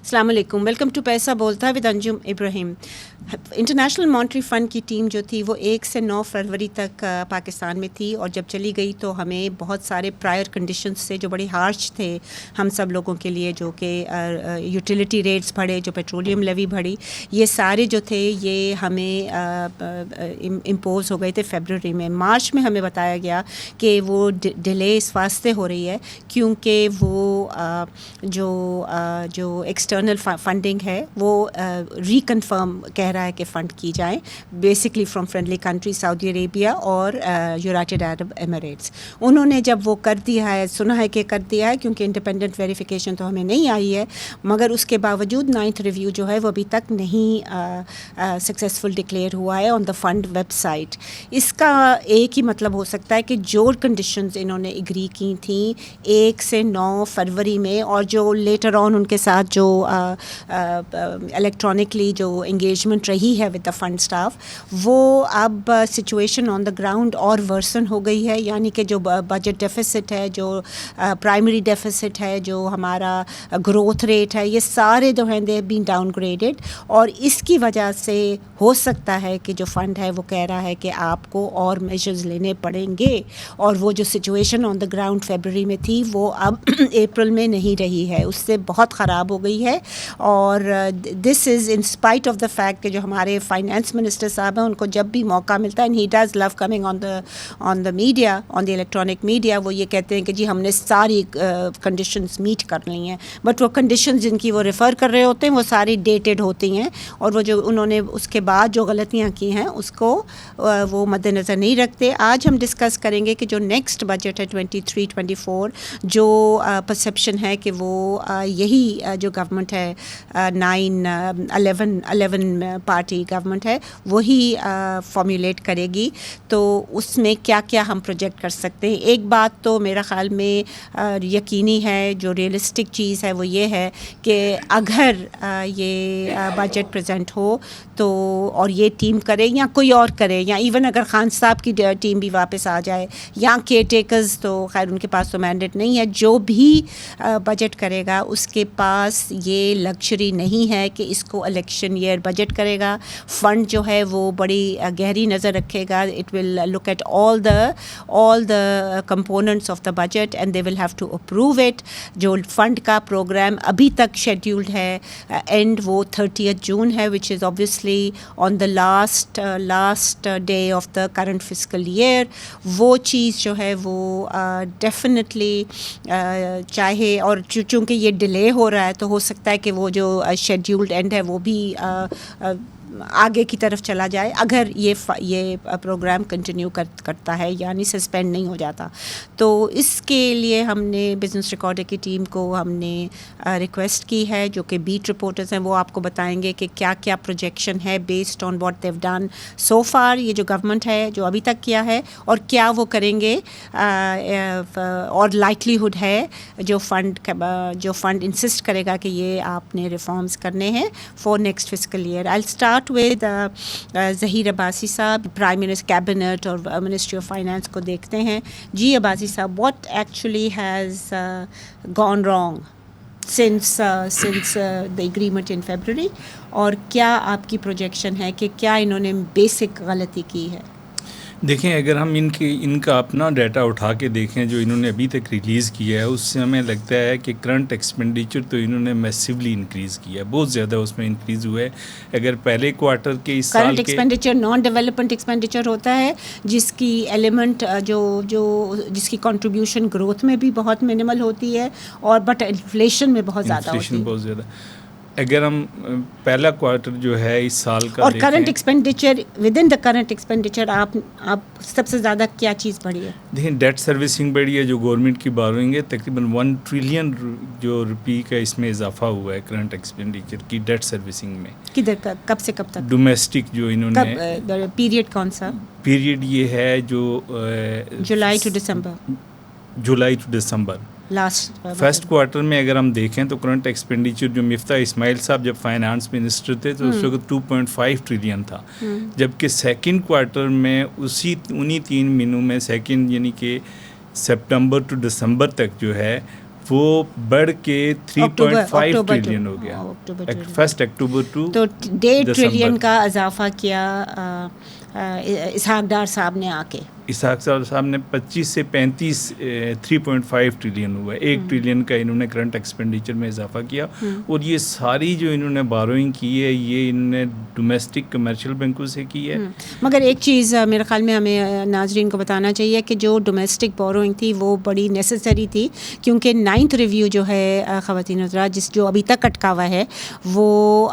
السلام علیکم، welcome to پیسہ بولتا ہے with Anjum Ibrahim. International monetary fund کی ٹیم جو تھی وہ 1 سے 9 فروری تک پاکستان میں تھی، اور جب چلی گئی تو ہمیں بہت سارے پرائر کنڈیشنز سے جو بڑی ہارش تھے ہم سب لوگوں کے لیے، جو کہ یوٹیلیٹی ریٹس بڑھے، جو پیٹرولیم لیوی بڑھی، یہ سارے جو تھے یہ ہمیں امپوز ہو گئے تھے فیبرری میں. مارچ میں ہمیں بتایا گیا کہ وہ ڈیلے اس واسطے ہو رہی ہے کیونکہ وہ جو ایکسٹرنل فنڈنگ ہے وہ ریکنفرم کہہ رہا ہے کہ فنڈ کی جائیں، بیسکلی فرام فرینڈلی کنٹری سعودی عربیہ اور یونائٹیڈ عرب ایمریٹس. انہوں نے جب وہ کر دیا ہے، سنا ہے کہ کر دیا ہے، کیونکہ انڈیپینڈنٹ ویریفیکیشن تو ہمیں نہیں آئی ہے، مگر اس کے باوجود 9th ریویو جو ہے وہ ابھی تک نہیں سکسیزفل ڈکلیئر ہوا ہے آن دا فنڈ ویب سائٹ. اس کا ایک ہی مطلب ہو سکتا ہے کہ جو کنڈیشنز انہوں نے اگری کی تھیں 1 سے 9 فروری میں، اور جو لیٹر آن ان کے ساتھ جو الیکٹرانکلی جو انگیجمنٹ رہی ہے ود دا فنڈ اسٹاف، وہ اب سچویشن آن دا گراؤنڈ اور ورسن ہو گئی ہے. یعنی کہ جو بجٹ ڈیفیسٹ ہے، جو پرائمری ڈیفیسٹ ہے، جو ہمارا گروتھ ریٹ ہے، یہ سارے جو ہیں دے بین ڈاؤن گریڈڈ، اور اس کی وجہ سے ہو سکتا ہے کہ جو فنڈ ہے وہ کہہ رہا ہے کہ آپ کو اور میجرز لینے پڑیں گے، اور وہ جو situation on the ground February میں تھی وہ اب اپریل میں نہیں رہی ہے، اس سے بہت خراب ہو گئی ہے. اور this is in spite of the fact کہ جو ہمارے فائنانس منسٹر صاحب ہیں ان کو جب بھی موقع ملتا ہے، and he does love coming on the media, on the electronic media, وہ یہ کہتے ہیں کہ جی ہم نے ساری کنڈیشنز میٹ کر لی ہیں، بٹ وہ کنڈیشنز جن کی وہ ریفر کر رہے ہوتے ہیں وہ ساری ڈیٹڈ ہوتی ہیں، اور وہ جو انہوں نے اس کے بعد جو غلطیاں کی ہیں اس کو وہ مد نظر نہیں رکھتے. آج ہم ڈسکس کریں گے کہ جو نیکسٹ بجٹ ہے 23-24، جو پرسیپشن ہے کہ وہ یہی جو گورنمنٹ ہے 11 پارٹی گورنمنٹ ہے وہی فارمولیٹ کرے گی. تو اس میں کیا کیا ہم پروجیکٹ کر سکتے ہیں؟ ایک بات تو میرا خیال میں یقینی ہے، جو ریئلسٹک چیز ہے وہ یہ ہے کہ اگر یہ بجٹ پریزنٹ ہو تو، اور یہ ٹیم کرے یا کوئی اور کرے، یا ایون اگر خان صاحب کی ٹیم بھی واپس آ جائے، یا کیئر ٹیکرز تو خیر ان کے پاس تو مینڈیٹ نہیں ہے، جو بھی بجٹ کرے گا اس کے پاس یہ لگژری نہیں ہے کہ اس کو الیکشن ایئر بجٹ کرے گا. فنڈ جو ہے وہ بڑی گہری نظر رکھے گا. It will look at all the components of the budget and they will have to approve it. جو فنڈ کا پروگرام ابھی تک شیڈیولڈ ہے اینڈ وہ 30 جون ہے، which is obviously on the last day of the current fiscal year. وہ چیز جو ہے وہ ڈیفینیٹلی چاہے، اور چونکہ یہ ڈیلے ہو رہا ہے تو ہو سکتا ہے کہ وہ جو شیڈیولڈ اینڈ ہے وہ بھی آگے کی طرف چلا جائے اگر یہ پروگرام کنٹینیو کرتا ہے، یعنی سسپینڈ نہیں ہو جاتا. تو اس کے لیے ہم نے بزنس ریکارڈر کی ٹیم کو ہم نے ریکویسٹ کی ہے، جو کہ بیٹ رپورٹرز ہیں، وہ آپ کو بتائیں گے کہ کیا کیا پروجیکشن ہے based on what Dev done so for, یہ جو گورنمنٹ ہے جو ابھی تک کیا ہے اور کیا وہ کریں گے، اور لائٹلیہڈ ہے جو فنڈ انسسٹ کرے گا کہ یہ آپ نے ریفارمز کرنے ہیں for next fiscal year. I start with Zaheer Abbasi sahab, prime minister cabinet اور منسٹری آف فائنانس کو دیکھتے ہیں. جی عباسی صاحب، what actually has gone wrong since the agreement in February، اور کیا آپ کی پروجیکشن ہے کہ کیا انہوں نے بیسک غلطی کی ہے؟ دیکھیں، اگر ہم ان کا اپنا ڈیٹا اٹھا کے دیکھیں جو انہوں نے ابھی تک ریلیز کیا ہے، اس سے ہمیں لگتا ہے کہ کرنٹ ایکسپینڈیچر تو انہوں نے میسیولی انکریز کیا ہے، بہت زیادہ اس میں انکریز ہوا ہے. اگر پہلے کوارٹر کے اس سال کے current expenditure non development expenditure ہوتا ہے، جس کی ایلیمنٹ جس کی کنٹریبیوشن گروتھ میں بھی بہت منیمل ہوتی ہے، اور بٹ انفلیشن میں بہت زیادہ ہوتی ہے. بہت زیادہ. اگر ہم پہلا کوارٹر جو ہے اس سال کا اور current expenditure, with in the current expenditure آپ سب سے زیادہ کیا چیز بڑھی ہے؟ دیکھیں، ڈیٹ سروسنگ بڑھی ہے، جو گورنمنٹ کی بوروئنگ ہے، تقریباً 1 ٹریلین جو روپی کا اس میں اضافہ ہوا ہے کرنٹ ایکسپینڈیچر کی ڈیٹ سروسنگ میں. کدھر کب سے کب تک؟ ڈومیسٹک جو انہوں نے پیریڈ کون سا؟ پیریڈ یہ ہے جو جولائی ٹو دسمبر لاسٹ فرسٹ کوارٹر میں. اگر ہم دیکھیں تو کرنٹ ایکسپینڈیچر جو مفتاح اسماعیل صاحب جب فائنانس منسٹر تھے تو اس وقت 2.5 ٹریلین تھا، جبکہ سیکنڈ کوارٹر میں انہی 3 مہینوں میں سیکنڈ یعنی کہ سپٹمبر ٹو دسمبر تک جو ہے وہ بڑھ کے 3.5 ٹریلین ہو گیا فرسٹ اکتوبر ٹو تو 1.5 ٹریلین کا اضافہ کیا اسحاق ڈار صاحب نے آ کے. اسحاق صاحب نے 25 سے 35 3.5 ٹریلین ہوا ہے. 1 ٹریلین کا انہوں نے کرنٹ ایکسپینڈیچر میں اضافہ کیا, اور یہ ساری جو انہوں نے بوروئنگ کی ہے یہ انہوں نے ڈومیسٹک کمرشل بینکوں سے کی ہے. مگر ایک چیز میرے خیال میں ہمیں ناظرین کو بتانا چاہیے کہ جو ڈومیسٹک بوروئنگ تھی وہ بڑی نیسسری تھی, کیونکہ 9th ریویو جو ہے خواتین حضرات جو ابھی تک اٹکا ہوا ہے وہ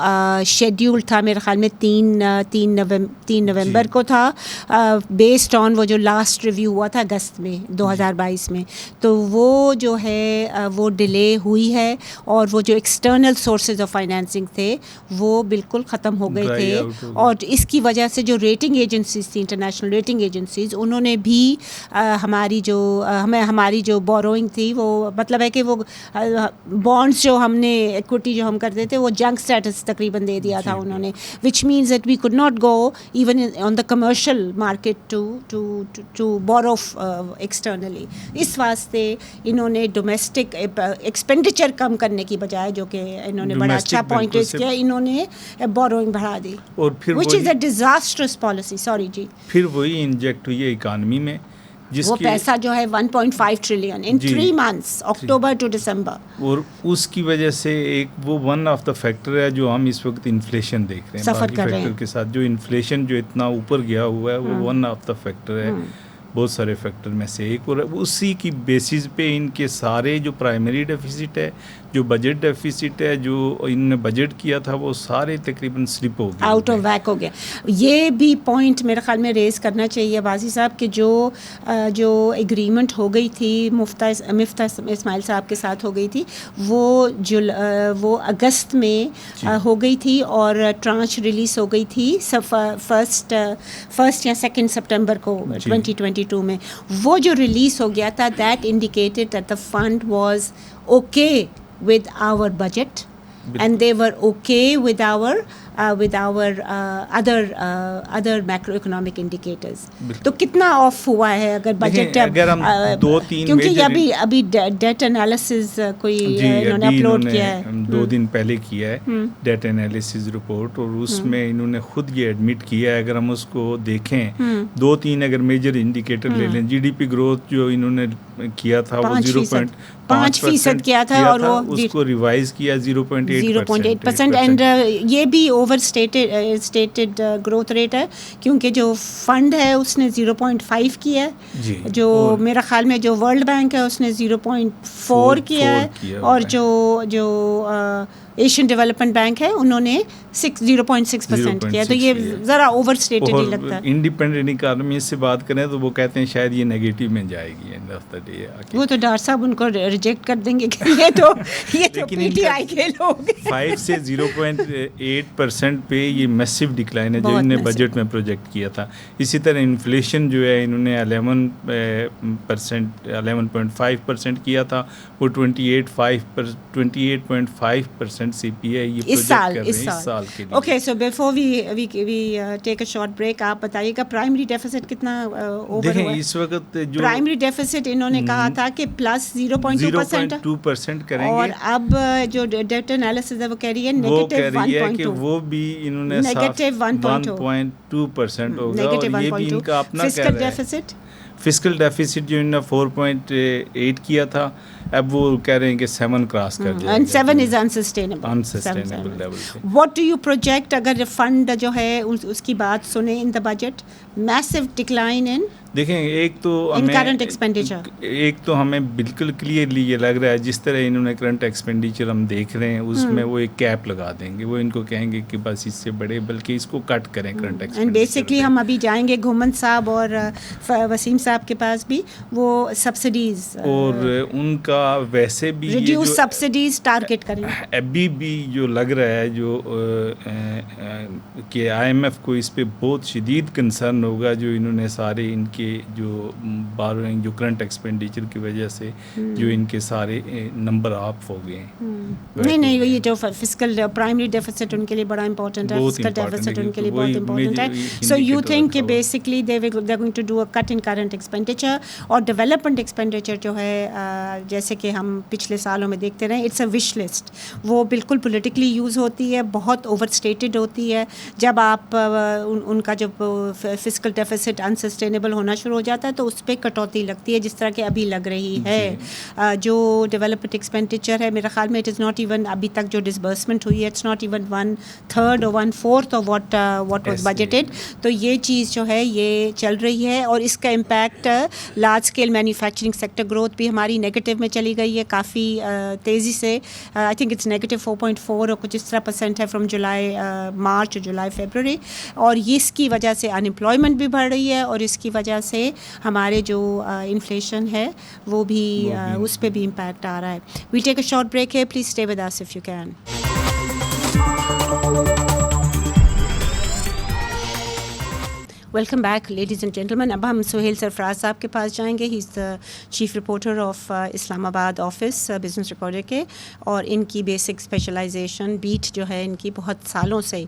شیڈیول تھا میرے خیال میں 3 نومبر کو تھا, بیسڈ آن وہ جو لاسٹ ریویو ہوا تھا اگست میں 2022 میں. تو وہ جو ہے وہ ڈیلے ہوئی ہے, اور وہ جو ایکسٹرنل سورسز آف فائنینسنگ تھے وہ بالکل ختم ہو گئے تھے, اور اس کی وجہ سے جو ریٹنگ ایجنسیز تھیں, انٹرنیشنل ریٹنگ ایجنسیز, انہوں نے بھی ہماری جو بوروئنگ تھی وہ مطلب ہے کہ وہ بانڈس جو ہم نے ایکوٹی جو ہم کرتے تھے وہ جنک اسٹیٹس تقریباً دے دیا تھا انہوں نے, which means that we could not go even on the commercial market to borrow externally. اس واسطے انہوں نے ڈومیسٹک ایکسپینڈیچر کم کرنے کی بجائے, جو کہ انہوں نے بڑا اچھا پوائنٹ ریز کیا, انہوں نے بوروئنگ بڑھا دی, اور پھر وچ از اے ڈیزاسٹرس پالیسی. سوری جی, پھر وہی انجیکٹ ہوئی ہے اکانومی میں, وہ پیسہ جو ہے 1.5 ٹریلین ان 3 months اکتوبر ٹو دسمبر, اور اس کی وجہ سے ایک وہ ون آف دا فیکٹر ہے جو ہم اس وقت انفلیشن دیکھ رہے ہیں, سفر کر رہے ہیں کے ساتھ جو انفلیشن جو اتنا اوپر گیا ہوا ہے وہ ون آف دا فیکٹر ہے, بہت سارے فیکٹر میں سے ایک, اور اسی کی بیسس پہ ان کے سارے جو پرائمری ڈیفیسٹ ہے, جو بجٹ ڈیفیسٹ ہے, جو انہوں نے بجٹ کیا تھا, وہ سارے تقریباً سلپ ہو گئے, آؤٹ آف ویک ہو گیا. یہ بھی پوائنٹ میرے خیال میں ریز کرنا چاہیے بازی صاحب کہ جو ایگریمنٹ ہو گئی تھی مفتہ اسماعیل صاحب کے ساتھ ہو گئی تھی, وہ اگست میں ہو گئی تھی, اور ٹرانچ ریلیز ہو گئی تھی فرسٹ یا 2 سپٹمبر کو 2022 میں. وہ جو ریلیز ہو گیا تھا that indicated that the fund was okay with our budget, and they were okay with our other macroeconomic indicators. تو کتنا آف ہوا ہے اگر بجٹ, کیونکہ ابھی ڈیٹ انالیسز کوئی انہوں نے اپلوڈ کیا ہے 2 دن پہلے کیا ہے ڈیٹ انالیسز رپورٹ, اور اس میں انہوں نے خود یہ ایڈمٹ کیا ہے, اگر ہم اس کو دیکھیں 2-3 اگر میجر انڈیکیٹر لے لیں, جی ڈی پی گروتھ جو انہوں نے کیا تھا وہ 0.5% کیا تھا, اور وہ اس کو ریوائز کیا 0.8%, اینڈ یہ بھی اوور اسٹیٹڈ گروتھ ریٹ ہے, کیونکہ جو فنڈ ہے اس نے 0.5 کیا ہے, جو میرا خیال میں جو ورلڈ بینک ہے اس نے 0.4 کیا ہے, اور جو ایشین ڈیولپمنٹ بینک ہے انہوں نے 0.6% کیا, تو یہ ذرا اوور اسٹیٹڈ ہی لگتا ہے. انڈیپینڈنٹ اکانومی سے بات کریں تو وہ کہتے ہیں شاید یہ نیگیٹو میں جائے گی اینڈ آف دا ڈے. وہ تو ڈاکٹر صاحب ان کو ریجیکٹ کر دیں گے کہ یہ تو پی ٹی آئی کے لوگ 5 سے 0.8% پہ یہ میسو ڈکلائن ہے جو انہوں نے بجٹ میں پروجیکٹ کیا تھا. اسی طرح انفلیشن جو ہے انہوں نے 11.5% کیا تھا, وہ 28.5% سی پی ہے یہ اس سال کے لیے. Okay, so before we take a short break, آپ بتائیے گا پرائمری ڈیفیسٹ کتنا اوور ہوا ہے اس وقت؟ جو پرائمری ڈیفیسٹ انہوں نے کہا تھا کہ پلس 0.2% کریں گے, اور اب جو ڈیٹا انالیسز ہے وہ کہہ رہی ہے -1.2, وہ بھی انہوں نے -1.2% ہوگا, اور یہ بھی ان کا اپنا کہہ رہا ہے. فسکل ڈیفیسٹ جو انہوں نے 4.8 کیا تھا, اب وہ کہہ رہے ہیں کہ 7 کراس کر جائے گا, and 7 is unsustainable level. What do you project اگر فنڈ جو ہے اس کی بات سنیں in the budget, massive decline in دیکھیں, ایک تو ہمیں بالکل کلیئرلی یہ لگ رہا ہے جس طرح انہوں نے کرنٹ ایکسپینڈیچر ہم دیکھ رہے ہیں اس میں وہ ایک کیپ لگا دیں گے, وہ ان کو کہیں گے کہ بس اس سے بڑے بلکہ اس کو کٹ کریں کرنٹ ایکسپینڈیچر. اینڈ بیسکلی ہم ابھی جائیں گے گھومن صاحب اور وسیم صاحب کے پاس بھی, وہ سبسڈیز اور ان کا ویسے بھی ریڈیوس سبسڈیز ٹارگیٹ کریں. ابھی بھی جو لگ رہا ہے جو کہ آئی ایم ایف کو اس پہ بہت شدید کنسرن ہوگا, جو انہوں نے سارے ان کے کے جو بارونگ جو کرنٹ ایکسپینڈیچر کی وجہ سے جو ان کے سارے نمبر آپ ہو گئے ہیں. نہیں یہ جو فسکل پرائمری ڈیفیسٹ ان کے لیے بڑا امپورٹنٹ ہے, فسکل ڈیفیسٹ ان کے لیے بہت امپورٹنٹ ہے. سو یو تھنک کہ basically they are going to do a cut in current expenditure, اور ڈیولپمنٹ ایکسپینڈیچر جو ہے جیسے کہ ہم پچھلے سالوں میں دیکھتے رہے, اٹس اے وش لسٹ, وہ بالکل پولیٹیکلی یوز ہوتی ہے, بہت اوور اسٹیٹڈ ہوتی ہے. جب آپ ان کا جب فسکل ڈیفیسٹ انسسٹینیبل ہونا شروع ہو جاتا ہے تو اس پہ کٹوتی لگتی ہے, جس طرح کہ ابھی لگ رہی ہے. جو ڈیولپمنٹ ایکسپینڈیچر ہے میرے خیال میں اٹ از ناٹ ایون ابھی تک جو ڈسبرسمنٹ ہوئی ہے اٹس ناٹ ایون 1/3 اور 1/4 آف واٹ واز بجٹڈ. تو یہ چیز جو ہے یہ چل رہی ہے, اور اس کا impact large scale manufacturing sector growth بھی ہماری نیگیٹو میں چلی گئی ہے کافی تیزی سے. آئی تھنک اٹس -4.4 اور کچھ اس طرح % ہے فرام جولائی مارچ اور جولائی فیبرری, اور یہ اس کی وجہ سے انمپلائمنٹ بھی بڑھ رہی ہے, اور اس کی وجہ سے ہمارے جو انفلیشن ہے وہ بھی اس پہ بھی امپیکٹ آ رہا ہے. We take a short break ہے, please stay with us if you can. Welcome back ladies and gentlemen. اب ہم سہیل سرفراز صاحب کے پاس جائیں گے. He is the chief reporter of Islamabad office business recorder کے, اور ان کی بیسک اسپیشلائزیشن بیٹ جو ہے ان کی بہت سالوں سے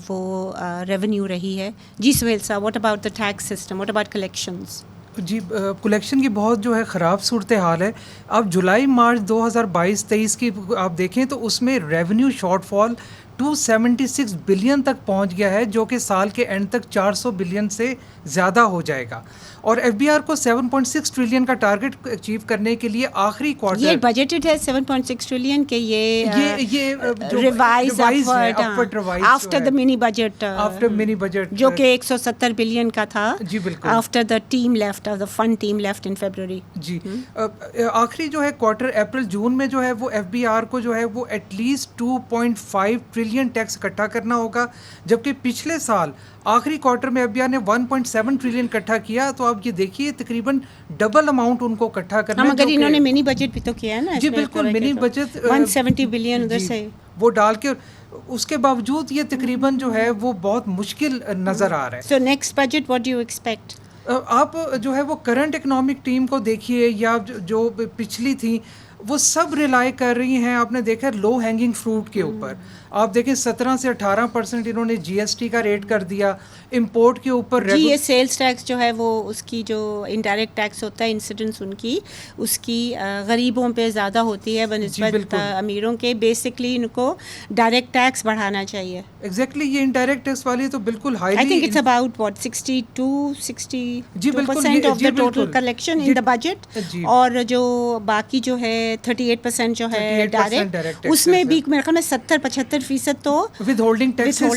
وہ ریونیو رہی ہے. جی Sohail sahab, what about the tax system, what about collections? جی کلیکشن کی بہت جو ہے خراب صورتحال ہے. اب جولائی مارچ 2022-23 کی آپ دیکھیں تو اس میں ریونیو شارٹ فال 276 بلین تک پہنچ گیا ہے, جو کہ سال کے اینڈ تک 400 بلین سے زیادہ ہو جائے گا. اور ایف بی آر کو 7.6 ٹریلین کا ٹارگٹ اچیو کرنے کے لیے آخری کوارٹر یہ بجٹڈ ہے 7.6 ٹریلین کے یہ revise after the mini budget, جو کہ 170 بلین کا تھا. جی بالکل, after the team left, the fund team left in February. جی آخری جو ہے کوارٹر اپریل جون میں جو ہے وہ ایف بی آر کو جو ہے وہ ایٹ لیسٹ 2.5 ٹریلین ٹیکس اکٹھا کرنا ہوگا, جبکہ پچھلے سال آخری کوارٹر میں ایف بی آر نے 1.7 ٹریلین اکٹھا کیا. تو آپ یہ دیکھیے تقریباً ڈبل اماؤنٹ ان کو اکٹھا کرنا ہے. مگر انہوں نے منی بجٹ بھی تو کیا ہے نا. جی بالکل, منی بجٹ 170 بلین ادھر سے وہ ڈال کے, اس کے باوجود یہ تقریباً جو ہے وہ بہت مشکل نظر آ رہا ہے. So next budget what do you expect? آپ جو ہے وہ کرنٹ اکنامک ٹیم کو دیکھیے یا جو پچھلی تھیں وہ سب ریلائی کر رہی ہیں. آپ نے دیکھا لو ہینگنگ فروٹ کے اوپر, آپ دیکھیں 17 سے 18% انہوں نے جی ایس ٹی کا ریٹ کر دیا. امپورٹ کے اوپر جی یہ سیلز ٹیکس جو ہے وہ اس کی جو انڈائریکٹ ٹیکس ہوتا ہے انسیڈنس ان کی اس کی غریبوں پہ زیادہ ہوتی ہے بنسبت امیروں کے. بیسکلی ان کو ڈائریکٹ ٹیکس بڑھانا چاہیے. ایگزیکٹلی یہ انڈائریکٹ ٹیکس والی تو بالکل high, I think it's about what 62% of the total collection in the budget, اور جو باقی جو ہے 38% جو ہے ڈائریکٹ, اس میں بھی میرے خیال میں 70-75% تو ود ہولڈنگ ٹیکس جو آ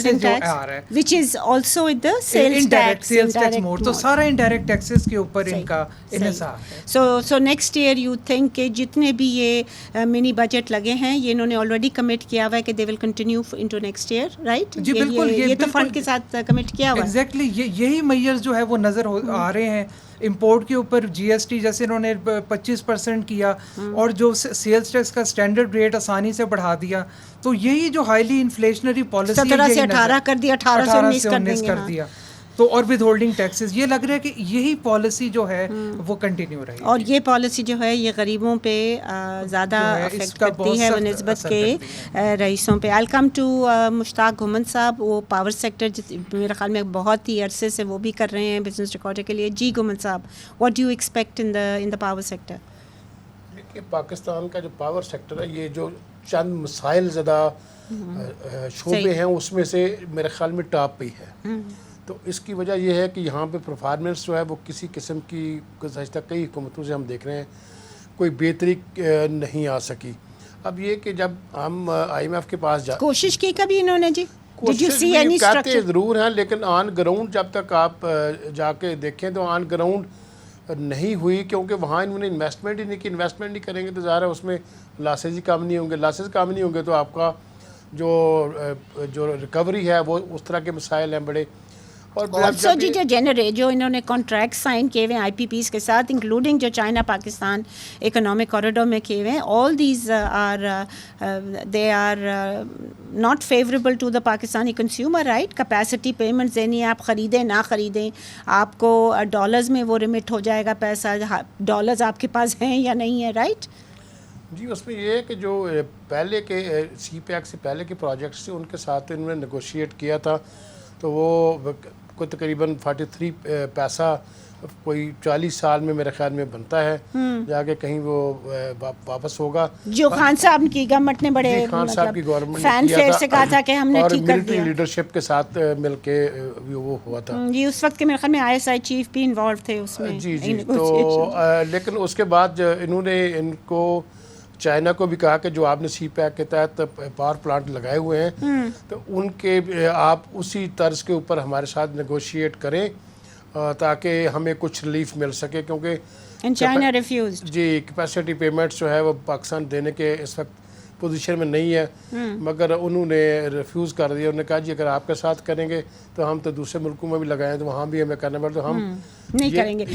رہا ہے, which is also with the sales tax mode. تو سارا انڈائریکٹ ٹیکسز کے اوپر ان کا انحصار ہے. so next year you think کہ جتنے بھی یہ منی بجٹ لگے ہیں یہ انہوں نے آلریڈی کمٹ کیا ہوا ہے کہ they will continue into next year, right? جی بالکل, یہ تو فنڈ کے ساتھ کمٹ کیا ہوا ہے. ایگزیکٹلی یہی میئرز جو ہے وہ نظر آ رہے ہیں. امپورٹ کے اوپر جی ایس ٹی جیسے انہوں نے 25% کیا, اور جو سیلز ٹیکس کا اسٹینڈرڈ ریٹ آسانی سے بڑھا دیا. تو یہی جو ہائیلی انفلیشنری پالیسی 17 سے 18 کر دیا, 18 سے 19 کر دیا. تو اور ود ہولڈنگ ٹیکسز, یہ لگ رہا ہے کہ یہی پالیسی جو ہے وہ کنٹینیو رہے گی. اور یہ پالیسی جو ہے یہ غریبوں پہ زیادہ افیکٹ کرتی ہے بنسبت کے رئیسوں پہ. آئی کم ٹو مشتاق گھمن صاحب, وہ پاور سیکٹر میرے خیال میں بہت ہی عرصے سے وہ بھی کر رہے ہیں بزنس ریکارڈر کے لیے. جی گھمن صاحب, what do you expect in the power sector? دیکھیے پاکستان کا جو پاور سیکٹر ہے یہ جو چند مسائل زدہ شعبے ہیں اس میں سے میرے خیال میں ٹاپ پہ ہی ہے. تو اس کی وجہ یہ ہے کہ یہاں پہ پرفارمنس جو ہے وہ کسی قسم کی گزشتہ کئی حکومتوں سے ہم دیکھ رہے ہیں کوئی بہتری نہیں آ سکی. اب یہ کہ جب ہم آئی ایم ایف کے پاس کوشش کی کبھی انہوں نے, جی کوشش بھی کہتے ضرور ہیں, لیکن آن گراؤنڈ جب تک آپ جا کے دیکھیں تو آن گراؤنڈ نہیں ہوئی, کیونکہ وہاں انہوں نے انویسٹمنٹ ہی نہیں کی. انویسٹمنٹ نہیں کریں گے تو ظاہر ہے اس میں لاسز ہی کم نہیں ہوں گے. لاسز کم نہیں ہوں گے تو آپ کا جو ریکوری ہے وہ اس طرح کے مسائل ہیں بڑے. اور آلسو جی جو انہوں نے کانٹریکٹ سائن کیے ہوئے ہیں آئی پی پیز کے ساتھ انکلوڈنگ جو چائنا پاکستان اکنامک کوریڈور میں کیے ہوئے ہیں, all these they are not favourable to the Pakistani consumer, right. Capacity payments دینی ہے, آپ خریدیں نہ خریدیں, آپ کو ڈالرز میں وہ ریمٹ ہو جائے گا پیسہ, ڈالرز آپ کے پاس ہیں یا نہیں ہے, رائٹ. جی اس میں یہ ہے کہ جو پہلے کے سی پیک سے پہلے کے پروجیکٹس تھے ان کے ساتھ انہوں نے نیگوشیٹ کیا تھا, تو وہ کوئی تقریباً 43 پیسہ کوئی 40 سال میں میرے خیال میں بنتا ہے, جا کے کہیں وہ واپس ہوگا. جو خان صاحب کی گورنمنٹ نے بڑے خان صاحب کی گورنمنٹ فین فیئر سے کہا تھا کہ ہم نے ٹھیک کر دیا, اور لیڈرشپ کے ساتھ مل کے وہ ہوا تھا. جی اس وقت کے میرے خیال میں آئی ایس آئی چیف بھی انوالو تھے اس میں. جی تو لیکن اس کے بعد انہوں نے ان کو چائنا کو بھی کہا کہ جو آپ نے سی پیک کے تحت پاور پلانٹ لگائے ہوئے ہیں تو ان کے آپ اسی طرز کے اوپر ہمارے ساتھ نیگوشیٹ کریں تاکہ ہمیں کچھ ریلیف مل سکے, کیونکہ چائنا ریفیوزڈ. جی کیپیسٹی پیمنٹس جو ہے وہ پاکستان دینے کے اس وقت پوزیشن میں نہیں ہے, مگر انہوں نے ریفیوز کر دیا. انہوں نے کہا جی اگر آپ کے ساتھ کریں گے تو ہم تو دوسرے ملکوں میں بھی لگائیں تو وہاں بھی ہمیں کرنا پڑتا, تو ہم نہیں کریں گے.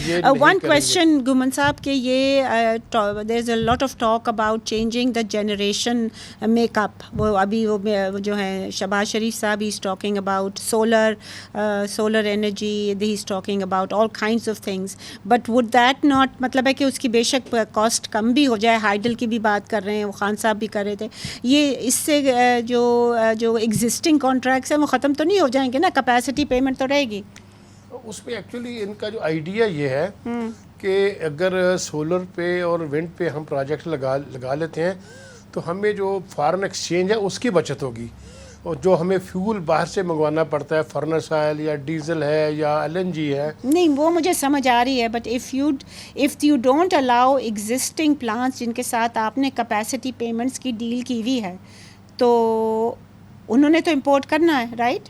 ون کویسچن گومن صاحب کہ یہ there is a lot of talk about changing the generation makeup. وہ ابھی وہ جو ہے شہباز شریف صاحب he is talking about solar energy, he is talking about all kinds of things, but with that not مطلب ہے کہ اس کی بے شک کاسٹ کم بھی ہو جائے, ہائیڈل کی بھی بات کر رہے ہیں, وہ خان صاحب بھی کر رہے تھے, یہ اس سے جو ایگزسٹنگ کانٹریکٹس ہیں وہ ختم تو نہیں ہو جائیں گے نا, کیپیسٹی پیمنٹ تو رہے گی. اس میں ایکچولی ان کا جو آئیڈیا یہ ہے کہ اگر سولر پہ اور ونڈ پہ ہم پروجیکٹ لگا لیتے ہیں تو ہمیں جو فارن ایکسچینج ہے اس کی بچت ہوگی, اور جو ہمیں فیول باہر سے منگوانا پڑتا ہے, فرنس آئل یا ڈیزل ہے یا LNG ہے. نہیں وہ مجھے سمجھ آ رہی ہے, but if you don't allow existing plants جن کے ساتھ آپ نے کیپیسٹی پیمنٹس کی ڈیل کی ہوئی ہے تو انہوں نے تو امپورٹ کرنا ہے, رائٹ.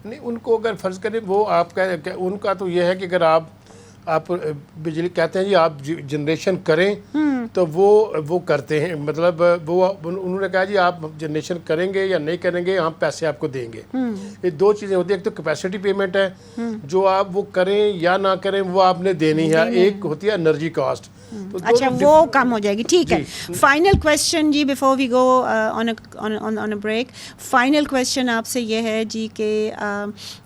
نہیں ان کو اگر فرض کریں وہ آپ کا ان کا تو یہ ہے کہ اگر آپ بجلی کہتے ہیں جی آپ جنریشن کریں تو وہ کرتے ہیں, مطلب وہ انہوں نے کہا جی آپ جنریشن کریں گے یا نہیں کریں گے ہم پیسے آپ کو دیں گے. یہ دو چیزیں ہوتی ہیں, ایک تو کیپیسٹی پیمنٹ ہے جو آپ وہ کریں یا نہ کریں وہ آپ نے دینی ہے, ایک ہوتی ہے انرجی کاسٹ. اچھا وہ کم ہو جائے گی, ٹھیک ہے. فائنل کویسچن جی before we go on a break, final question آپ سے یہ ہے جی کہ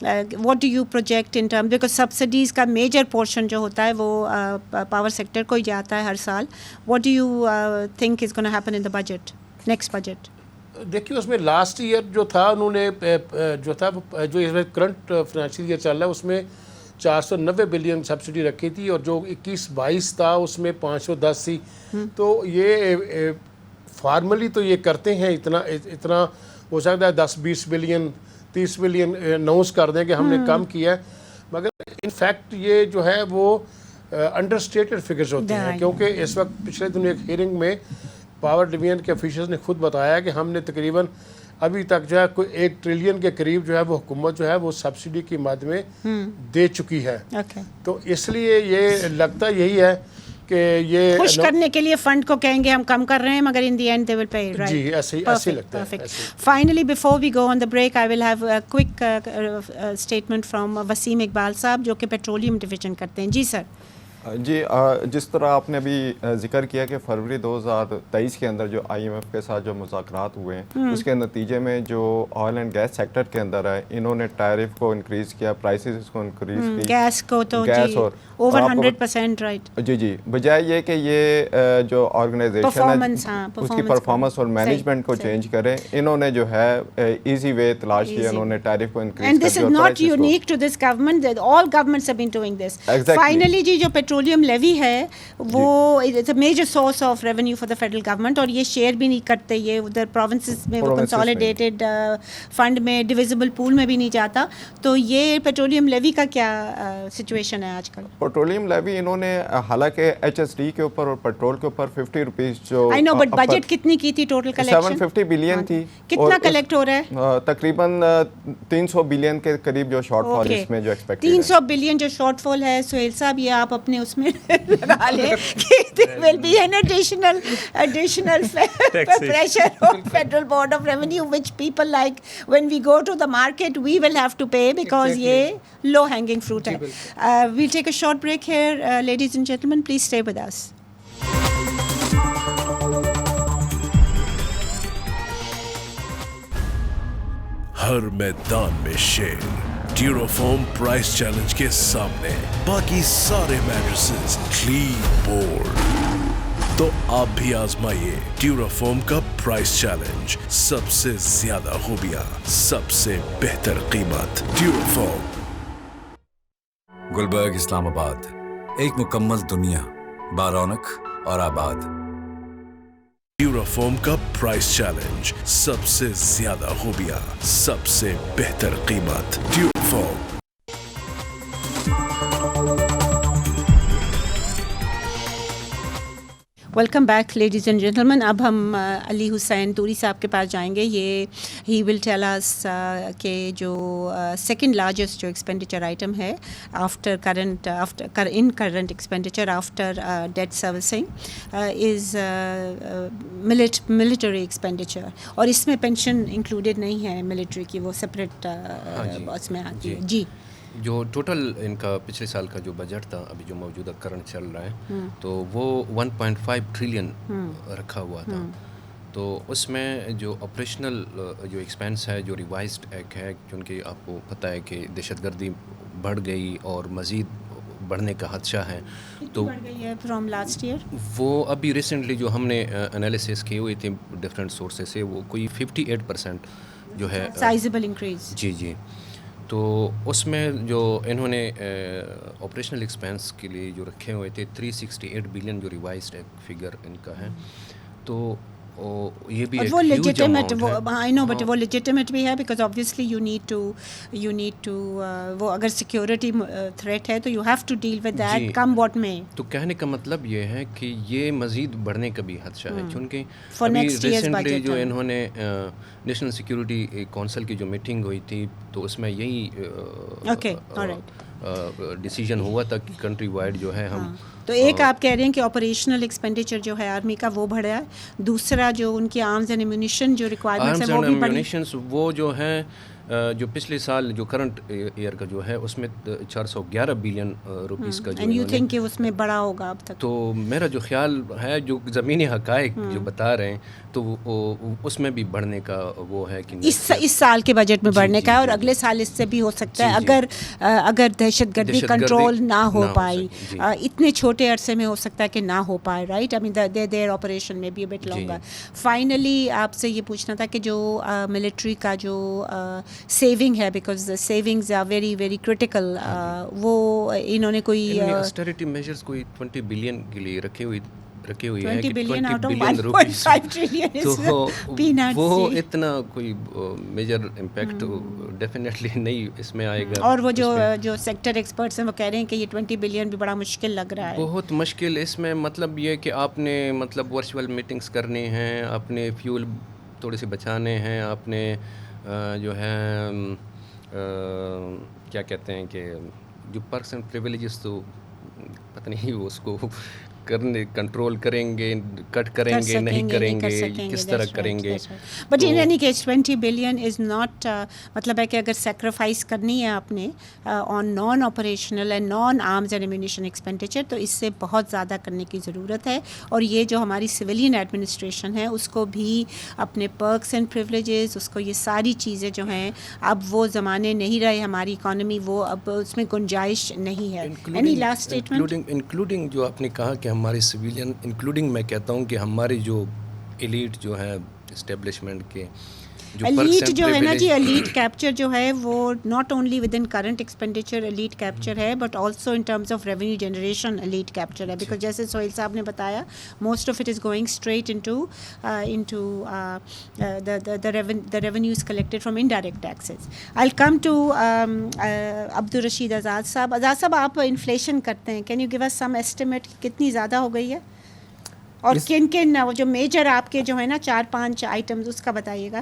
what do you project in term, because subsidies کا میجر پورشن جو ہوتا ہے وہ پاور سیکٹر کو ہی جاتا ہے ہر سال. What do you think is gonna happen in the budget, next budget? دیکھیے اس میں لاسٹ ایئر جو تھا انہوں نے جو تھا جو کرنٹ فائنینشیل ایئر چل رہا ہے اس میں 490 بلین سبسڈی رکھی تھی, اور جو 21-22 تھا اس میں 510 تھی. تو یہ فارملی تو یہ کرتے ہیں, اتنا ہو سکتا ہے 10-20 بلین 30 بلین اناؤنس کر دیں کہ ہم نے کم کیا ہے, مگر ان فیکٹ یہ جو ہے وہ انڈر اسٹیٹڈ فگرز ہوتے ہیں, کیونکہ اس وقت پچھلے دنوں ایک ہیئرنگ میں پاور ڈویژن کے آفیشرز نے خود بتایا کہ ہم نے تقریباً ابھی تک جو ہے کوئی 1 ٹریلین کے قریب جو ہے وہ حکومت جو ہے وہ سبسڈی کی مد میں دے چکی ہے. تو اس لیے یہ لگتا یہی ہے کہ یہ خوش کرنے کے لیے فنڈ کو کہیں گے ہم کم کر رہے ہیں, مگر ان the end they will pay, right. جی ایسے لگتا ہے. Finally before we go on the break I will have quick statement from Waseem Iqbal sahab جو کہ پیٹرولیم ڈویژن کرتے ہیں. جی سر. جی جس طرح آپ نے ابھی ذکر کیا کہ فروری 2023 کے اندر جو IMF کے ساتھ جو مذاکرات ہوئے ہیں اس کے نتیجے میں جو آئل اینڈ گیس سیکٹر کے اندر ہے انہوں نے ٹیرف کو انکریز کیا, پرائسز کو انکریز کی, گیس کو تو گیس اور اوور 100%, رائٹ. جی بجائے یہ کہ یہ جو آرگنائزیشن ہے اس کی پرفارمنس اور مینجمنٹ کو چینج کریں, انہوں نے جو ہے ایزی وے تلاش کیا, انہوں نے ٹیرف کو انکریز کر دیا. And this is not unique to this government, all governments have been doing this. Finally جی جو پیٹرولیم لیوی ہے وہ it's a major source of revenue for the federal government, اور یہ شیئر بھی نہیں کرتے, یہ ادھر پروونسز میں وہ کنسالیڈیٹڈ فنڈ میں ڈویزبل پول میں بھی نہیں جاتا. تو یہ پیٹرولیم لیوی کا کیا سچویشن ہے آج کل؟ پیٹرولیم لیوی انہوں نے حالانکہ HSD کے اوپر اور پیٹرول کے اوپر 50 روپیز جو آئی نو, بٹ بجٹ کتنی کی تھی ٹوٹل کلیکشن؟ 750 بلین تھی. کتنا کلیکٹ ہو رہا ہے؟ تقریباً 300 بلین کے قریب جو شارٹ فال اس میں جو ایکسپیکٹ 300 بلین جو شارٹ فال ہے. سہیل صاحب یہ آپ اپنے اس میں لگا لیں کہ there will be an additional pressure on Federal Board of Revenue, which people like when we go to the market we will have to pay because یہ low hanging fruit ہے. We'll take a short break here, ladies and gentlemen, please stay with us. ہر میدان میں شیر ڈیوروفارم price challenge کے سامنے باقی سارے matrices clean board. تو آپ بھی آزمائیے ڈیوروفارم کا پرائس چیلنج. سب سے زیادہ خوبیاں، سب سے بہتر قیمت. ڈیوروفارم. گلبرگ اسلام آباد، ایک مکمل دنیا، بارونق اور آباد. ڈیوروفارم کا پرائس چیلنج. سب سے زیادہ خوبیاں، سب سے بہتر قیمت. ڈیوروفارم. Welcome back ladies and gentlemen. اب ہم علی حسین توری صاحب کے پاس جائیں گے. یہ ہی ول ٹیل اس کہ جو سیکنڈ لارجسٹ جو ایکسپینڈیچر آئٹم ہے after current expenditure after debt servicing is military expenditure, اور اس میں پینشن انکلوڈیڈ نہیں ہے ملٹری کی, وہ سپریٹ اس میں آتی ہے. جی, جو ٹوٹل ان کا پچھلے سال کا جو بجٹ تھا ابھی جو موجودہ کرنٹ چل رہا ہے تو وہ 1.5 ٹریلین رکھا ہوا تھا. تو اس میں جو آپریشنل جو ایکسپینس ہے, جو ریوائزڈ ایک ہے, کیونکہ آپ کو پتہ ہے کہ دہشت گردی بڑھ گئی اور مزید بڑھنے کا خدشہ ہے. تو فرام لاسٹ ایئر وہ ابھی ریسنٹلی جو ہم نے انالیسس کی ہوئی تھی ڈفرینٹ سورسز سے, وہ کوئی 58% جو ہے سائزبل انکریز. جی جی. تو اس میں جو انہوں نے آپریشنل ایکسپینس کے لیے جو رکھے ہوئے تھے 368 بلین جو ریوائزڈ ایک فگر ان کا ہے, تو یہ بھی ایک ہیوج اماؤنٹ ہے. آئی نو, بٹ وہ لیجیٹمیٹ بھی ہے because obviously you need to وہ اگر سیکیورٹی تھریٹ ہے تو you have to deal with that come what may. تو کہنے کا مطلب یہ ہے کہ یہ مزید بڑھنے کا بھی خدشہ ہے, کیونکہ ابھی ریسنٹلی جو انہوں نے نیشنل سیکورٹی کونسل کی جو میٹنگ ہوئی تھی تو اس میں یہی ڈیسیژن ہوا تھا کہ کنٹری وائڈ جو ہے ہم تو ایک آپ کہہ رہے ہیں کہ آپریشنل ایکسپینڈیچر جو ہے آرمی کا وہ بڑھا ہے, دوسرا جو ان کی آرمز اینڈ ایمونیشن جو ریکوائرمنٹس ہیں وہ بھی بڑھی. وہ جو ہیں جو پچھلے سال جو کرنٹ ایئر کا جو ہے اس میں 411 بلین روپیز کا جو, اینڈ یو تھنک کہ اس میں بڑا ہوگا اب تک. تو میرا جو خیال ہے, جو زمینی حقائق جو بتا رہے ہیں, تو اس میں بھی بڑھنے کا وہ ہے کہ اس سال کے بجٹ میں بڑھنے کا ہے, اور اگلے سال اس سے بھی ہو سکتا ہے اگر دہشت گردی کنٹرول نہ ہو پائی. اتنے چھوٹے عرصے میں ہو سکتا ہے کہ نہ ہو پائے, رائٹ. آئی مین دیر آپریشن میں بھی بٹ لوں گا. فائنلی آپ سے یہ پوچھنا تھا کہ جو ملٹری کا جو سیونگ ہے, because savings are very very critical, وہ انہوں نے کوئی اسٹیریٹی میجرز کوئی 20 بلین کے لیے رکھی ہوئی ہے کہ 20 بلین روپیز, 1.5 ٹریلین تو وہ اتنا کوئی میجر امپیکٹ ڈیفینیٹلی نہیں اس میں آئے گا. اور وہ جو سیکٹر ایکسپرٹس ہیں وہ کہہ رہے ہیں کہ یہ 20 بلین بھی بڑا مشکل لگ رہا ہے. بہت مشکل. اس میں مطلب یہ کہ آپ نے مطلب ورچوئل میٹنگس کرنی ہیں, آپ نے فیول تھوڑے سے بچانے ہیں, آپ نے جو ہے کیا کہتے ہیں کہ جو پرکس اینڈ پریویلیجز تو پتہ نہیں وہ اس کو کنٹرول کریں گے, کٹ کریں گے, نہیں کریں گے, کس طرح کریں گے. But in any case 20 billion is not, مطلب ہے کہ اگر سیکریفائس کرنی ہے آپ نے on non operational and non arms and ammunition expenditure, تو اس سے بہت زیادہ کرنے کی ضرورت ہے. اور یہ جو ہماری سویلین ایڈمنسٹریشن ہے اس کو بھی اپنے پرکس اینڈ پریولیجز, اس کو یہ ساری چیزیں جو ہیں, اب وہ زمانے نہیں رہے, ہماری اکانومی وہ اب اس میں گنجائش نہیں ہے. اینی لاسٹ اسٹیٹمنٹ انکلوڈنگ جو آپ نے کہا کہ ہمارے سویلین, انکلوڈنگ میں کہتا ہوں کہ ہماری جو ایلیٹ جو ہے اسٹیبلشمنٹ کے ایلیٹ جو ہے نا جی, ایلیٹ کیپچر جو ہے وہ not only within current expenditure elite capture ہے, but also in terms of revenue generation elite capture ہے. بیکاز جیسے سہیل صاحب نے بتایا, most of it is going straight into the revenues collected from indirect taxes. I'll come to Abdul Rashid Azad صاحب. Azad صاحب, آپ inflation کرتے ہیں, can you give us some estimate کتنی زیادہ ہو گئی ہے, اور کن جو میجر آپ کے جو ہے نا 4-5 آئٹمز اس کا بتائیے گا.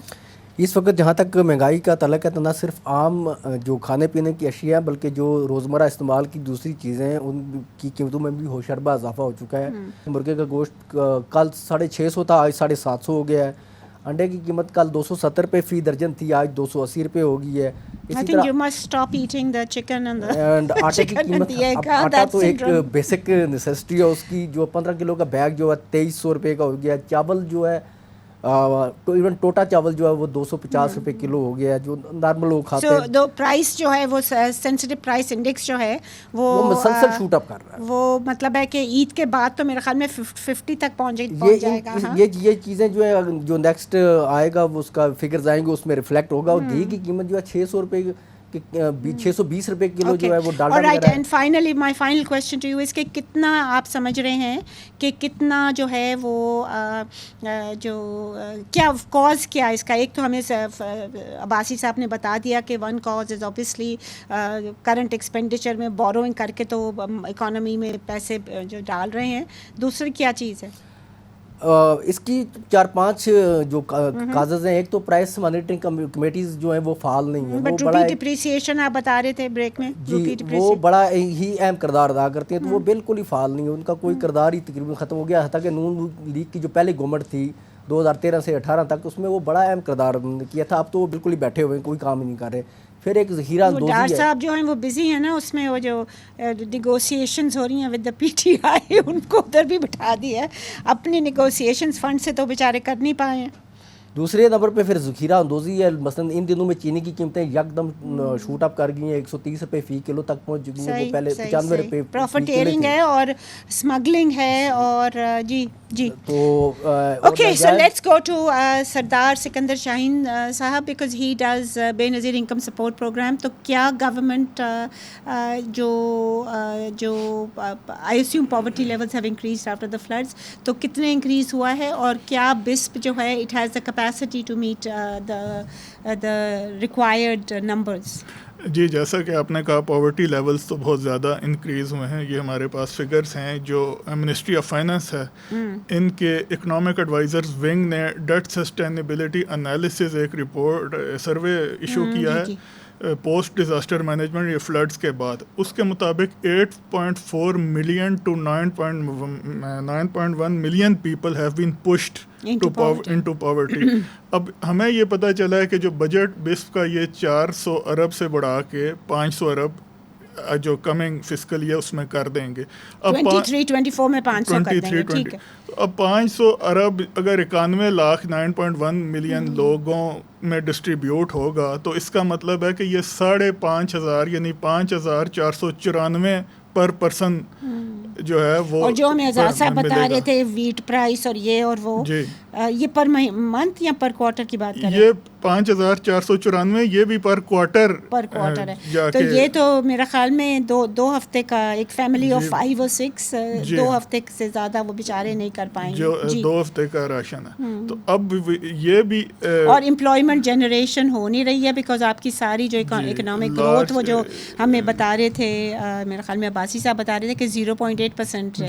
اس وقت جہاں تک مہنگائی کا تعلق ہے تو نہ صرف عام جو کھانے پینے کی اشیاء بلکہ جو روزمرہ استعمال کی دوسری چیزیں ہیں ان کی قیمتوں میں بھی ہوشربہ اضافہ ہو چکا ہے. مرغے کا گوشت کل 650 تھا، آج 750 ہو گیا ہے. انڈے کی قیمت کل 270 روپے فی درجن تھی، آج 280 روپے ہو گئی ہے. اسی طرح آٹے کی قیمت، آٹا تو ایک بیسک نیسیسٹی ہے اس کی، جو 15 کلو کا بیگ جو ہے 2300 روپے کا ہو گیا. چاول جو ہے ایون ٹوٹا چاول جو ہے وہ 250 روپے کلو ہو گیا ہے جو نارمل لوگ کھاتے ہیں. دو پرائس جو ہے وہ سینسٹیو پرائس انڈیکس جو ہے وہ مسلسل شوٹ اپ کر رہا ہے. وہ مطلب ہے کہ عید کے بعد تو میرے خیال میں 50 تک پہنچ جائے گا. یہ چیزیں جو ہے جو نیکسٹ آئے گا وہ اس کا فگرز آئیں گے اس میں ریفلیکٹ ہوگا. اور گھی کی قیمت جو ہے 600 روپے 620 روپے کلو جو ہے وہ ڈالڈا وغیرہ ہے. Right. And finally my final question to you is کہ کتنا آپ سمجھ رہے ہیں کہ کتنا جو ہے وہ جو کیا کاز کیا اس کا؟ ایک تو ہمیں عباسی صاحب نے بتا دیا کہ one cause is obviously current expenditure میں بوروئنگ کر کے تو اکانومی میں پیسے جو ڈال رہے ہیں. دوسری کیا چیز ہے اس کی 4-5 جو کازز ہیں؟ ایک تو پرائس مانیٹرنگ کمیٹیز جو ہیں وہ فعال نہیں ہیں. بٹ روپی ڈپریسیشن آپ بتا رہے تھے بریک میں، جی وہ بڑا ہی اہم کردار ادا کرتی ہیں، تو وہ بالکل ہی فعال نہیں ہے. ان کا کوئی کردار ہی تقریباً ختم ہو گیا. حتیٰ کہ نون لیگ کی جو پہلی گورنمنٹ تھی 2013 سے 18 تک، اس میں وہ بڑا اہم کردار کیا تھا. اب تو وہ بالکل ہی بیٹھے ہوئے ہیں، کوئی کام ہی نہیں کر رہے. پھر ایک ذخیرہ اندوزی ہے. ڈار صاحب جو ہیں وہ بزی ہیں نا، اس میں وہ جو نیگوسیشنز ہو رہی ہیں with the P T I, ان کو ادھر بھی بٹھا دیا ہے. اپنی نیگوسیشنز فنڈ سے تو بیچارے کر نہیں پائے ہیں. دوسرے نمبر پہ پھر ذخیرہ اندوزی ہے. مثلا ان دنوں میں چینی کی قیمتیں یکدم شوٹ اپ کر گئی ہیں، 130 روپے فی کلو تک پہنچ چکی ہیں. وہ پہلے 95 روپے. پروفیٹیرنگ ہے اور اسمگلنگ ہے اور جی تو okay. So let's go to Sardar Sikandar شاہین صاحب بیکاز ہی ڈز بے نظیر انکم سپورٹ پروگرام. تو کیا گورنمنٹ جو I assume poverty levels have increased after the floods, تو کتنے انکریز ہوا ہے اور کیا بسپ جو ہے it has the capacity to meet the required numbers؟ جی جیسا کہ آپ نے کہا پاورٹی لیولز تو بہت زیادہ انکریز ہوئے ہیں. یہ ہمارے پاس فگرز ہیں جو منسٹری آف فائنانس ہے، ان کے اکنامک ایڈوائزرز ونگ نے ڈیٹ سسٹینیبلٹی انالیسز ایک رپورٹ سروے ایشو کیا ہے پوسٹ ڈیزاسٹر مینجمنٹ، یہ فلڈز کے بعد. اس کے مطابق 8.4 million to 9.1 million people have been pushed into poverty. اب ہمیں یہ پتہ چلا ہے کہ جو بجٹ بسپ کا یہ 400 ارب سے بڑھا کے 500 ارب جو کمنگ فسکل ایئر اس میں کر دیں گے. اب 23-24 میں 500 کر دیں گے. ٹھیک ہے. اب 500 ارب اگر 91 لاکھ 9.1 ملین لوگوں میں ڈسٹریبیوٹ ہوگا تو اس کا مطلب ہے کہ یہ 5,500 یعنی 5,494 پر پرسن جو ہے وہ. اور جو ہمیں اعزاز صاحب بتا رہے تھے ویٹ پرائس اور یہ اور وہ، یہ پر منتھ یا پر کوارٹر کی بات کر رہے ہیں؟ یہ 5,494 یہ بھی پر کوارٹر ہے. تو یہ تو میرا خیال میں دو ہفتے کا ایک فیملی آف 5 اور 6 2 ہفتے سے زیادہ وہ بیچارے نہیں کر پائیں گے. 2 ہفتے کا راشن ہے. تو اب یہ بھی اور امپلائمنٹ جنریشن ہو نہیں رہی ہے بیکاز آپ کی ساری جو اکنامک گروتھ وہ جو ہمیں بتا رہے تھے میرا خیال میں عباسی صاحب بتا رہے تھے کہ 0.8%.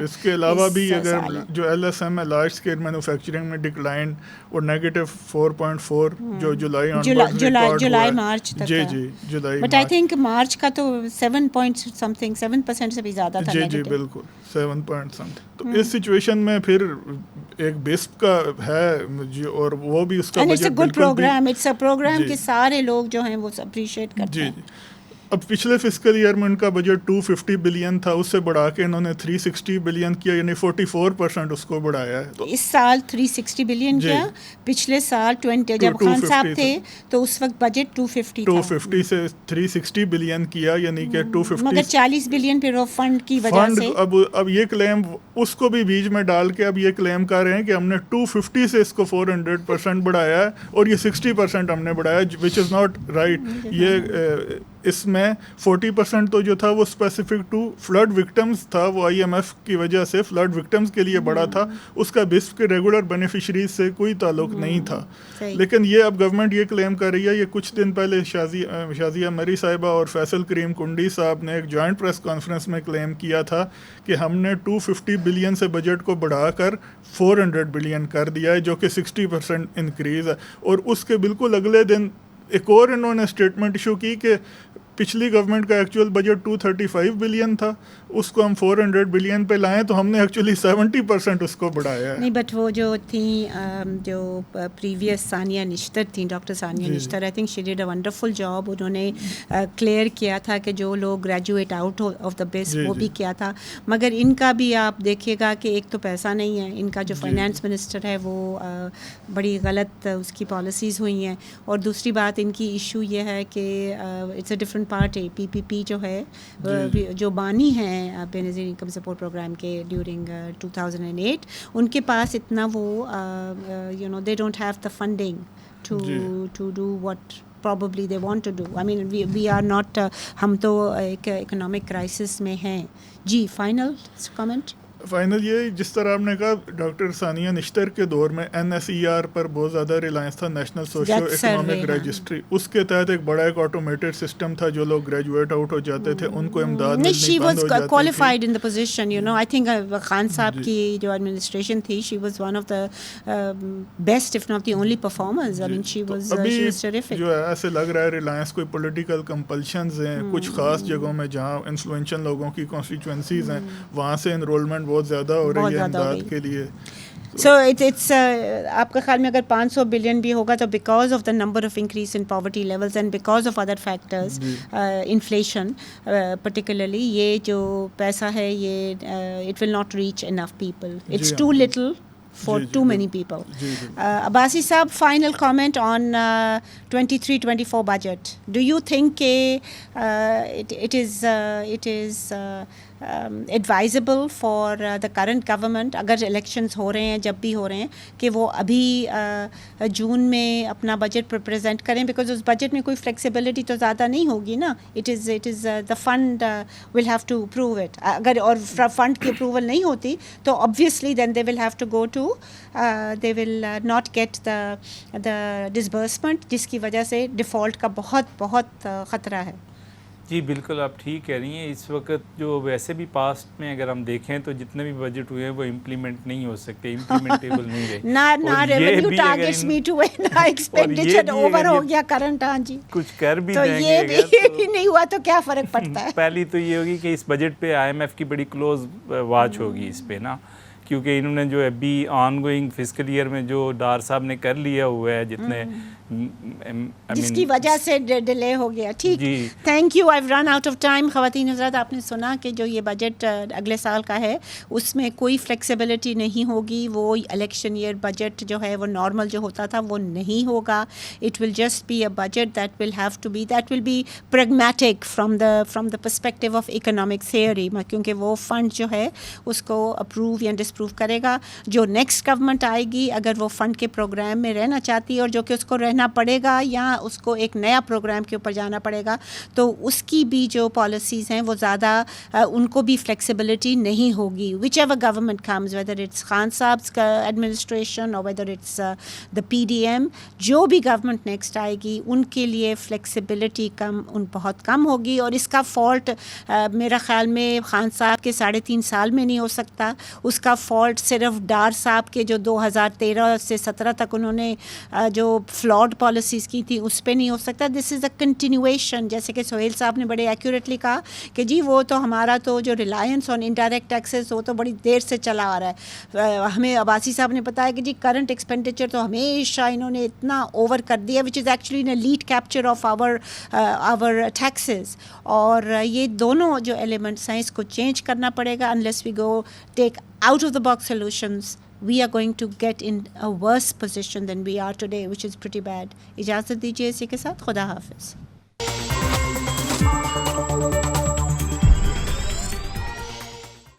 اس کے علاوہ بھی اگر جو ایل ایس ایم ہے لارج اسکیل مینوفیکچرنگ میں ڈکلائن اور -4.4 جو جولائی مارچ تک. جی جولائی، بٹ آئی تھنک مارچ کا تو 7% سے بھی زیادہ تھا. جی بالکل 7%. تو اس سچویشن میں پھر ایک بسپ کا ہے اور وہ بھی اس کا it's a good programme. It's a programme کہ سارے لوگ جو ہیں وہ اپریشیٹ کرتے ہیں. اب پچھلے فسکل ایئر میں ان کا بجٹ 250 بلین تھا، اس سے بڑھا کے انہوں نے 360 بلین کیا، یعنی 44% اس کو بڑھایا ہے. تو اس سال 360 بلین کیا، پچھلے سال 20 جب خان صاحب تھے تو اس وقت بجٹ 250 سے 360 بلین کیا، یعنی کہ 250 مگر 40 بلین پہ فنڈ کی وجہ سے. اب یہ کلیم اس کو بھی بیچ میں ڈال کے اب یہ کلیم کر رہے ہیں کہ ہم نے 250 سے اس کو 400% بڑھایا ہے اور یہ 60% ہم نے بڑھایا، وچ از ناٹ رائٹ. یہ اس میں 40% تو جو تھا وہ اسپیسیفک ٹو فلڈ وکٹمز تھا, وہ IMF کی وجہ سے فلڈ وکٹمز کے لیے بڑا تھا, اس کا بسپ کے ریگولر بینیفیشریز سے کوئی تعلق نہیں تھا. لیکن یہ اب گورنمنٹ یہ کلیم کر رہی ہے, یہ کچھ دن پہلے شازیہ مری صاحبہ اور فیصل کریم کنڈی صاحب نے ایک جوائنٹ پریس کانفرنس میں کلیم کیا تھا کہ ہم نے 250 بلین سے بجٹ کو بڑھا کر 400 بلین کر دیا ہے, جو کہ 60% انکریز ہے. اور اس کے بالکل اگلے دن ایک اور انہوں نے اسٹیٹمنٹ ایشو کی کہ پچھلی گورنمنٹ کا ایکچوئل بجٹ 235 بلین تھا, اس کو ہم 400 بلین پہ لائیں تو ہم نے ایکچولی 70% اس کو بڑھایا ہے. نہیں بٹ وہ جو تھیں جو پریویس ثانیہ نشتر تھیں, doctor Sania Nishtar, I think she did a wonderful job. انہوں نے کلیئر کیا تھا کہ جو لوگ گریجویٹ آؤٹ آف دا بیس وہ بھی کیا تھا, مگر ان کا بھی آپ دیکھیے گا کہ ایک تو پیسہ نہیں ہے, ان کا جو فائنانس منسٹر ہے وہ بڑی غلط اس کی پالیسیز ہوئی ہیں, اور دوسری بات ان کی ایشو یہ ہے کہ it's a different party. PPP جو ہے جو بانی ہیں Benazir income support programme کے ڈیورنگ 2008, ان کے پاس اتنا وہ they don't have the funding to do what probably they want to do. I mean we are not ہم تو ایک اکنامک کرائسس میں ہیں. جی فائنل کامنٹ. فائنل یہ جس طرح آپ نے کہا ڈاکٹر ثانیہ نشتر کے دور میں NSER پر بہت زیادہ ریلائنس تھا, نیشنل سوشو اکنامک رجسٹری, اس کے تحت ایک بڑا ایک آٹومیٹڈ سسٹم تھا, جو لوگ گریجویٹ آؤٹ ہو جاتے تھے ان کو امداد ملنی بند ہو جاتی تھی. qualified in the position, I think Khan صاحب کی جو ایڈمنسٹریشن تھی, she was one of the best if not the only performers. I mean she was terrific. جو ہے ایسے لگ رہا ہے ریلائنس کوئی پولیٹیکل کمپلشنز ہیں کچھ خاص جگہوں میں جہاں انفلوئنشل لوگوں کی کانسٹیچوئنسیز ہیں, وہاں سے انرولمنٹ بہت زیادہ ہو رہی ہے امداد کے لیے. سو اٹس آپ کے خیال میں اگر 500 بلین بھی ہوگا تو because of the number of increase in poverty levels and because of other factors, inflation particularly, یہ جو پیسہ ہے یہ it will not reach enough people, it's too little for too many people. Abbasi Saab, final comment on 23-24 budget. Do you think it is advisable for the current government, اگر elections ہو رہے ہیں, جب بھی ہو رہے ہیں, کہ وہ ابھی جون میں اپنا بجٹ پریزنٹ کریں, بیکاز اس بجٹ میں کوئی فلیکسیبلٹی تو زیادہ نہیں ہوگی نا. It is the fund will have to approve it. اگر اور فنڈ کی اپروول نہیں ہوتی تو obviously then they will have to go to they will not get the disbursement, جس کی وجہ سے ڈیفالٹ کا بہت خطرہ ہے. جی بالکل آپ ٹھیک کہہ رہی ہیں. اس وقت جو ویسے بھی پاسٹ میں اگر ہم دیکھیں تو جتنے بھی بجٹ ہوئے ہیں وہ امپلیمنٹ نہیں ہو سکتے, امپلیمنٹیبل نہیں رہے. نہ ریونیو ٹارگٹس میٹ ہوئے, نہ ایکسپینڈیچر اوور ہو گیا کرنٹ. ہاں جی کچھ کر بھی تو یہ بھی نہیں ہوا تو کیا فرق پڑتا ہے. پہلی تو یہ ہوگی کہ اس بجٹ پہ IMF کی بڑی کلوز واچ ہوگی اس پہ نا, کیونکہ انہوں نے جو ابھی آن گوئنگ فسکل ایئر میں جو ڈار صاحب نے کر لیا ہوا ہے جتنے, جس کی وجہ سے ڈیلے ہو گیا. ٹھیک, thank you. I run out of time. خواتین حضرات, آپ نے سنا کہ جو یہ بجٹ اگلے سال کا ہے اس میں کوئی فلیکسیبلٹی نہیں ہوگی. وہ الیکشن ایئر بجٹ جو ہے وہ نارمل جو ہوتا تھا وہ نہیں ہوگا. It will just be a budget that will have to be, that will be pragmatic from the perspective of economic theory, کیونکہ وہ فنڈ جو ہے اس کو اپروو یا ڈسپروو کرے گا. جو نیکسٹ گورنمنٹ آئے گی اگر وہ فنڈ کے پروگرام میں رہنا چاہتی ہے, اور جو کہ اس کو رہنا پڑے گا یا اس کو ایک نیا پروگرام کے اوپر جانا پڑے گا, تو اس کی بھی جو پالیسیز ہیں وہ زیادہ ان کو بھی فلیکسیبلٹی نہیں ہوگی. Whichever government comes, whether it's Khan sahib کا ایڈمنسٹریشن اور ویدر اٹس دا PDM, جو بھی گورنمنٹ نیکسٹ آئے گی ان کے لیے فلیکسیبلٹی بہت کم ہوگی. اور اس کا فالٹ میرا خیال میں خان صاحب کے 3.5 سال میں نہیں ہو سکتا. اس کا فالٹ صرف ڈار صاحب کے جو 2013 سے 17 تک انہوں نے جو فلاڈ پالیسیز کی تھی اس پہ نہیں ہو سکتا. دس از اے کنٹینیویشن, جیسے کہ سہیل صاحب نے بڑے ایکوریٹلی کہا کہ جی وہ تو ہمارا تو جو ریلائنس آن انڈائریکٹ ٹیکسز وہ تو بڑی دیر سے چلا آ رہا ہے. ہمیں عباسی صاحب نے بتایا کہ جی کرنٹ ایکسپینڈیچر تو ہمیشہ انہوں نے اتنا اوور کر دیا, which is actually lead capture of our taxes. اور یہ دونوں جو ایلیمنٹس ہیں اس کو چینج کرنا پڑے گا. unless we go take out of the box solutions, we are going to get in a worse position than we are today, which is pretty bad. اجازت دیجیے اسی کے ساتھ, خدا حافظ.